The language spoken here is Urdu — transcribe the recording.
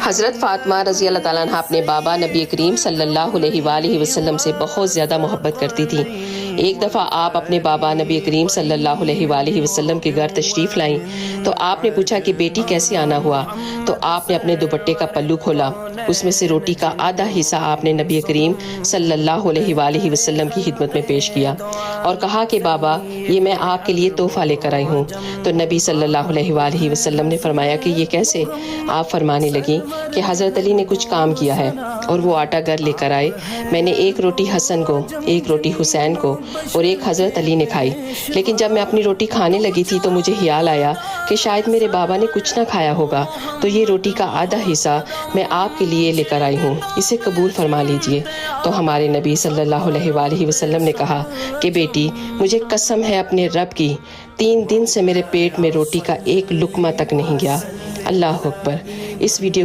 حضرت فاطمہ رضی اللہ تعالیٰ عنہ اپنے بابا نبی کریم صلی اللہ علیہ وآلہ وسلم سے بہت زیادہ محبت کرتی تھیں۔ ایک دفعہ آپ اپنے بابا نبی کریم صلی اللہ علیہ وآلہ وسلم کے گھر تشریف لائیں تو آپ نے پوچھا کہ بیٹی کیسے آنا ہوا؟ تو آپ نے اپنے دوپٹے کا پلو کھولا، اس میں سے روٹی کا آدھا حصہ آپ نے نبی کریم صلی اللہ علیہ وآلہ وسلم کی خدمت میں پیش کیا اور کہا کہ بابا یہ میں آپ کے لیے تحفہ لے کر آئی ہوں۔ تو نبی صلی اللہ علیہ وآلہ وسلم نے فرمایا کہ یہ کیسے؟ آپ فرمانے لگیں کہ حضرت علی نے کچھ کام کیا ہے اور وہ آٹا گھر لے کر آئے، میں نے ایک روٹی حسن کو، ایک روٹی حسین کو اور ایک حضرت علی نے کھائی، لیکن جب میں اپنی روٹی کھانے لگی تھی تو مجھے خیال آیا کہ شاید میرے بابا نے کچھ نہ کھایا ہوگا، تو یہ روٹی کا آدھا حصہ میں آپ کے لیے لے کر آئی ہوں، اسے قبول فرما لیجئے۔ تو ہمارے نبی صلی اللہ علیہ وآلہ وسلم نے کہا کہ بیٹی مجھے قسم ہے اپنے رب کی، 3 دن سے میرے پیٹ میں روٹی کا ایک لقمہ تک نہیں گیا۔ اللہ اکبر۔ اس ویڈیو